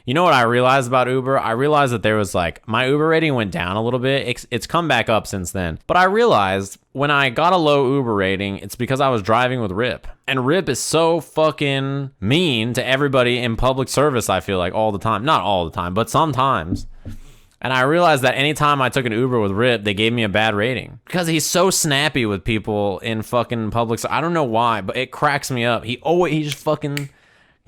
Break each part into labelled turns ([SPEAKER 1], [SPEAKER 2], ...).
[SPEAKER 1] You know what I realized about Uber? I realized that there was like, my Uber rating went down a little bit. It's come back up since then. But I realized when I got a low Uber rating, it's because I was driving with Rip. And Rip is so fucking mean to everybody in public service, I feel like, all the time. Not all the time, but sometimes. And I realized that anytime I took an Uber with Rip, they gave me a bad rating. Because he's so snappy with people in fucking public. I don't know why, but it cracks me up. He just fucking...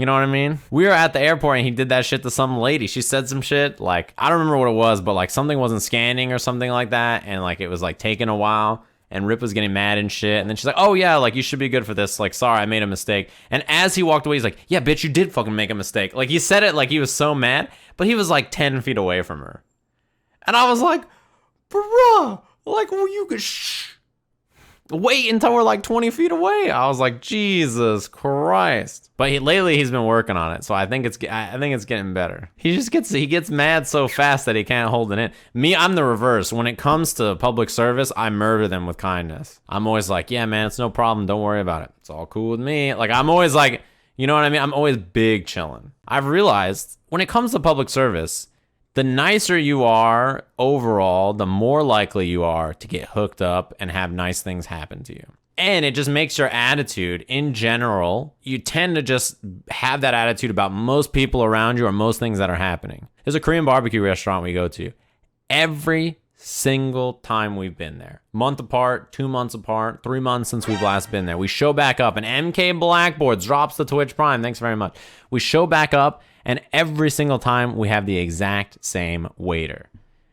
[SPEAKER 1] You know what I mean? We were at the airport and he did that shit to some lady. She said some shit. Like, I don't remember what it was, but like something wasn't scanning or something like that. And like it was like taking a while. And Rip was getting mad and shit. And then she's like, oh yeah, like you should be good for this. Like, sorry, I made a mistake. And as he walked away, he's like, yeah, bitch, you did fucking make a mistake. Like he said it like he was so mad, but he was like 10 feet away from her. And I was like, bruh, like, well, you could wait until we're like 20 feet away. I was like, Jesus Christ. But lately he's been working on it, so I think it's getting better. He gets mad so fast that he can't hold it in. Me, I'm the reverse. When it comes to public service, I murder them with kindness. I'm always like, yeah, man, it's no problem. Don't worry about it. It's all cool with me. Like, I'm always like, you know what I mean? I'm always big chilling. I've realized when it comes to public service, the nicer you are overall, the more likely you are to get hooked up and have nice things happen to you. And it just makes your attitude in general, you tend to just have that attitude about most people around you or most things that are happening. There's a Korean barbecue restaurant we go to. Every single time we've been there, month apart, 2 months apart, 3 months since we've last been there, we show back up and MK Blackboards drops the Twitch Prime. Thanks very much. We show back up. And every single time we have the exact same waiter.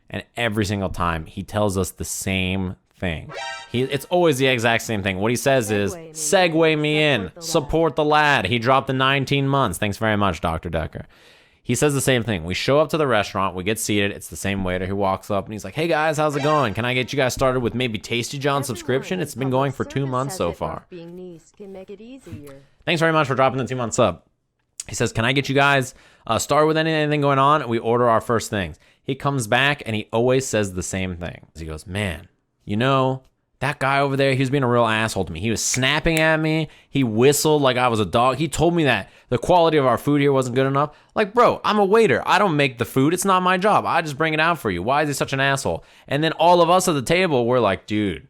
[SPEAKER 1] And every single time he tells us the same thing. It's always the exact same thing. What he says is, segue me in, support the lad. He dropped the 19 months. Thanks very much, Dr. Decker. He says the same thing. We show up to the restaurant, we get seated. It's the same waiter who walks up and he's like, hey guys, how's it going? Can I get you guys started with maybe Tasty John's subscription? It's been going for 2 months so far. Thanks very much for dropping the 2 months up. He says, can I get you guys started with anything going on? We order our first things. He comes back and he always says the same thing. He goes, man, you know, that guy over there, he was being a real asshole to me. He was snapping at me. He whistled like I was a dog. He told me that the quality of our food here wasn't good enough. Like, bro, I'm a waiter. I don't make the food. It's not my job. I just bring it out for you. Why is he such an asshole? And then all of us at the table, we're like, dude,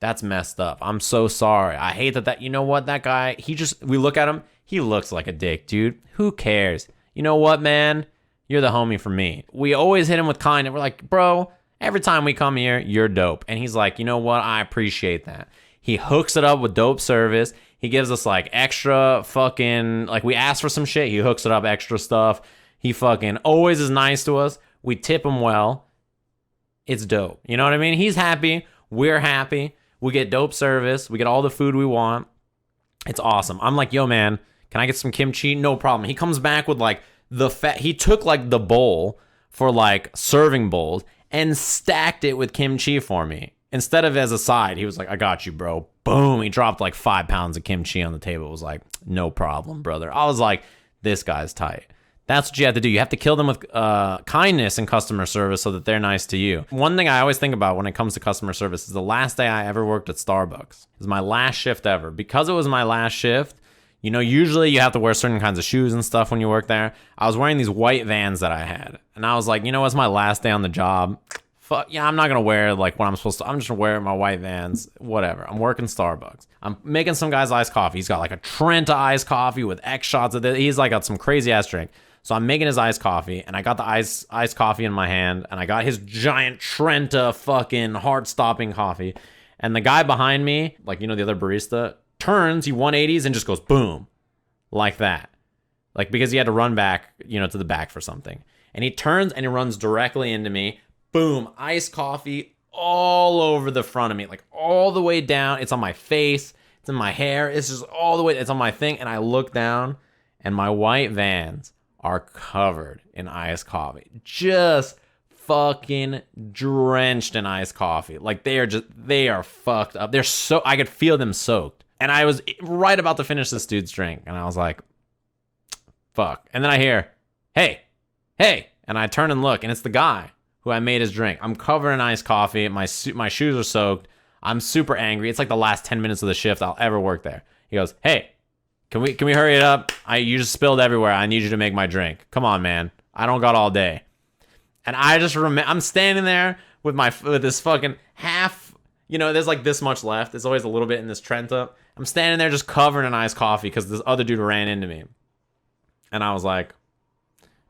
[SPEAKER 1] that's messed up. I'm so sorry. I hate that, you know what, that guy, we look at him. He looks like a dick, dude. Who cares? You know what, man? You're the homie for me. We always hit him with kindness. We're like, bro, every time we come here, you're dope. And he's like, you know what? I appreciate that. He hooks it up with dope service. He gives us like extra fucking, like we ask for some shit. He hooks it up extra stuff. He fucking always is nice to us. We tip him well. It's dope. You know what I mean? He's happy. We're happy. We get dope service. We get all the food we want. It's awesome. I'm like, yo, man, can I get some kimchi? No problem. He comes back with like he took like the bowl for like serving bowls and stacked it with kimchi for me. Instead of as a side, he was like, I got you, bro. Boom. He dropped like 5 pounds of kimchi on the table. It was like, no problem, brother. I was like, this guy's tight. That's what you have to do. You have to kill them with kindness and customer service so that they're nice to you. One thing I always think about when it comes to customer service is the last day I ever worked at Starbucks. It was my last shift ever. Because it was my last shift, you know, usually you have to wear certain kinds of shoes and stuff when you work there. I was wearing these white Vans that I had. And I was like, you know, it's my last day on the job. Fuck, yeah, I'm not going to wear like what I'm supposed to. I'm just going to wear my white Vans, whatever. I'm working Starbucks. I'm making some guy's iced coffee. He's got like a Trenta iced coffee with X shots of it. He's like got some crazy ass drink. So I'm making his iced coffee, and I got the iced coffee in my hand, and I got his giant Trenta fucking heart-stopping coffee. And the guy behind me, like, you know, the other barista, turns, he 180s, and just goes boom, like that. Like, because he had to run back, you know, to the back for something. And he turns, and he runs directly into me. Boom, iced coffee all over the front of me, like all the way down. It's on my face, it's in my hair, it's just all the way, it's on my thing. And I look down, and my white Vans are covered in iced coffee. Just fucking drenched in iced coffee. Like they are fucked up. I could feel them soaked. And I was right about to finish this dude's drink. And I was like, fuck. And then I hear, hey. And I turn and look, and it's the guy who I made his drink. I'm covered in iced coffee. My shoes are soaked. I'm super angry. It's like the last 10 minutes of the shift I'll ever work there. He goes, hey, Can we hurry it up? You just spilled everywhere. I need you to make my drink. Come on, man. I don't got all day. And I just remember, I'm standing there with this fucking half, there's like this much left. There's always a little bit in this Trenta. I'm standing there just covered in iced coffee because this other dude ran into me. And I was like,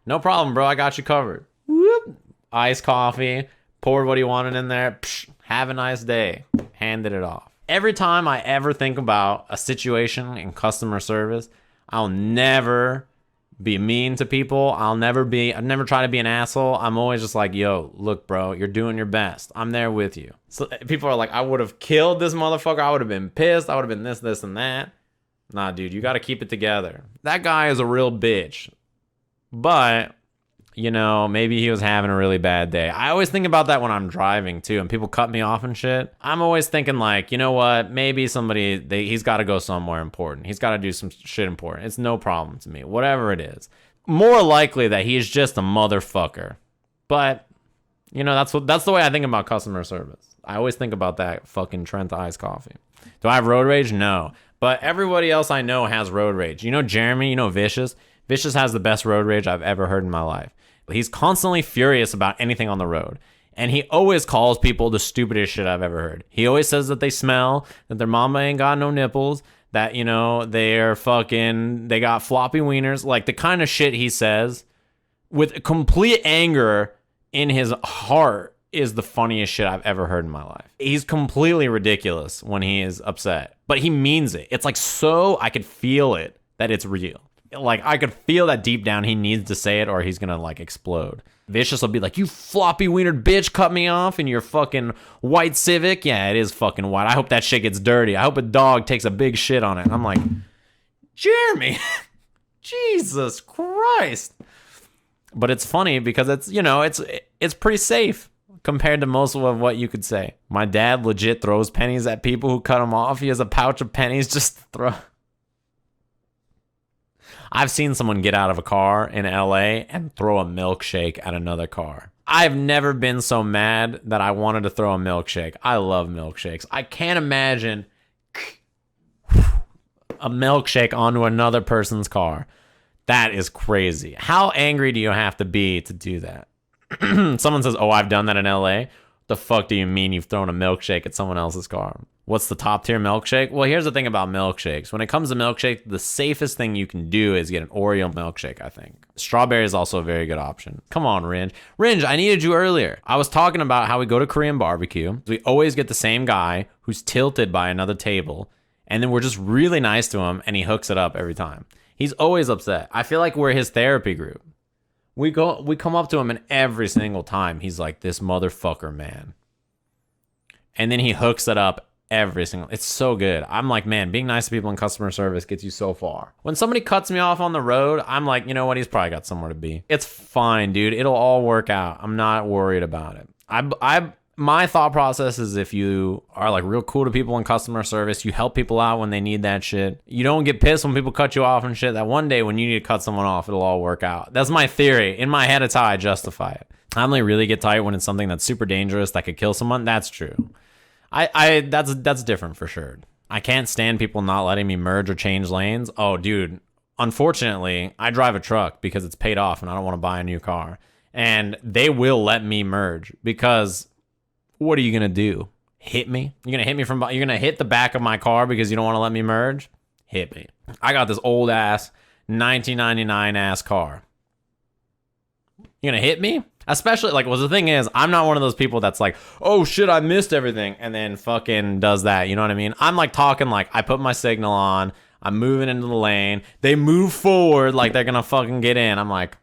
[SPEAKER 1] no problem, bro. I got you covered. Whoop. Iced coffee. Poured what he wanted in there. Psh, have a nice day. Handed it off. Every time I ever think about a situation in customer service, I'll never be mean to people. I've never try to be an asshole. I'm always just like, yo, look, bro, you're doing your best. I'm there with you. So people are like, I would have killed this motherfucker. I would have been pissed. I would have been this, and that. Nah, dude, you got to keep it together. That guy is a real bitch. But, maybe he was having a really bad day. I always think about that when I'm driving, too, and people cut me off and shit. I'm always thinking, like, you know what? Maybe he's got to go somewhere important. He's got to do some shit important. It's no problem to me, whatever it is. More likely that he's just a motherfucker. But, that's the way I think about customer service. I always think about that fucking Trenta iced coffee. Do I have road rage? No. But everybody else I know has road rage. Jeremy, Vicious? Vicious has the best road rage I've ever heard in my life. He's constantly furious about anything on the road. And he always calls people the stupidest shit I've ever heard. He always says that they smell, that their mama ain't got no nipples, that, they got floppy wieners. Like, the kind of shit he says with complete anger in his heart is the funniest shit I've ever heard in my life. He's completely ridiculous when he is upset, but he means it. It's like, so I could feel it that it's real. Like, I could feel that deep down he needs to say it or he's gonna, like, explode. Vicious will be like, you floppy wienered bitch, cut me off in your fucking white Civic. Yeah, it is fucking white. I hope that shit gets dirty. I hope a dog takes a big shit on it. And I'm like, Jeremy, Jesus Christ. But it's funny because it's, it's pretty safe compared to most of what you could say. My dad legit throws pennies at people who cut him off. He has a pouch of pennies just to throw. I've seen someone get out of a car in LA and throw a milkshake at another car. I've never been so mad that I wanted to throw a milkshake. I love milkshakes. I can't imagine a milkshake onto another person's car. That is crazy. How angry do you have to be to do that? Someone says, oh, I've done that in LA. What the fuck do you mean you've thrown a milkshake at someone else's car? What's the top tier milkshake? Well, here's the thing about milkshakes. When it comes to milkshake, the safest thing you can do is get an Oreo milkshake, I think. Strawberry is also a very good option. Come on, Ringe. Ringe, I needed you earlier. I was talking about how we go to Korean barbecue. We always get the same guy who's tilted by another table, and then we're just really nice to him, and he hooks it up every time. He's always upset. I feel like we're his therapy group. We come up to him, and every single time he's like, this motherfucker, man. And then he hooks it up it's so good. I'm like, man, being nice to people in customer service gets you so far. When somebody cuts me off on the road, I'm like, you know what? He's probably got somewhere to be. It's fine, dude. It'll all work out. I'm not worried about it. My thought process is if you are like real cool to people in customer service, you help people out when they need that shit. You don't get pissed when people cut you off and shit. That one day when you need to cut someone off, it'll all work out. That's my theory. In my head, it's how I justify it. I only really get tight when it's something that's super dangerous that could kill someone. That's true. That's different for sure. I can't stand people not letting me merge or change lanes. Oh, dude. Unfortunately, I drive a truck because it's paid off and I don't want to buy a new car. And they will let me merge because what are you going to do? Hit me? You're going to hit the back of my car because you don't want to let me merge? Hit me. I got this old ass 1999 ass car. You're going to hit me? Especially, the thing is, I'm not one of those people that's like, oh shit, I missed everything, and then fucking does that, you know what I mean? I'm talking I put my signal on, I'm moving into the lane, they move forward like they're gonna fucking get in. I'm like,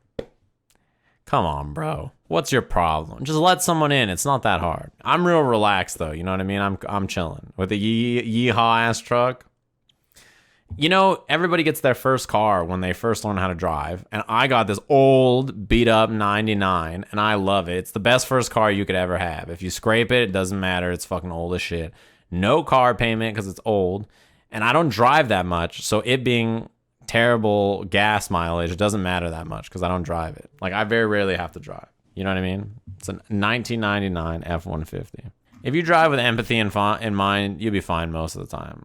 [SPEAKER 1] come on, bro. What's your problem? Just let someone in. It's not that hard. I'm real relaxed, though, you know what I mean? I'm chilling. With a yeehaw-ass truck. Everybody gets their first car when they first learn how to drive. And I got this old, beat-up 99, and I love it. It's the best first car you could ever have. If you scrape it, it doesn't matter. It's fucking old as shit. No car payment because it's old. And I don't drive that much, so it being terrible gas mileage, it doesn't matter that much because I don't drive it. I very rarely have to drive. You know what I mean? It's a 1999 F-150. If you drive with empathy in mind, you'll be fine most of the time.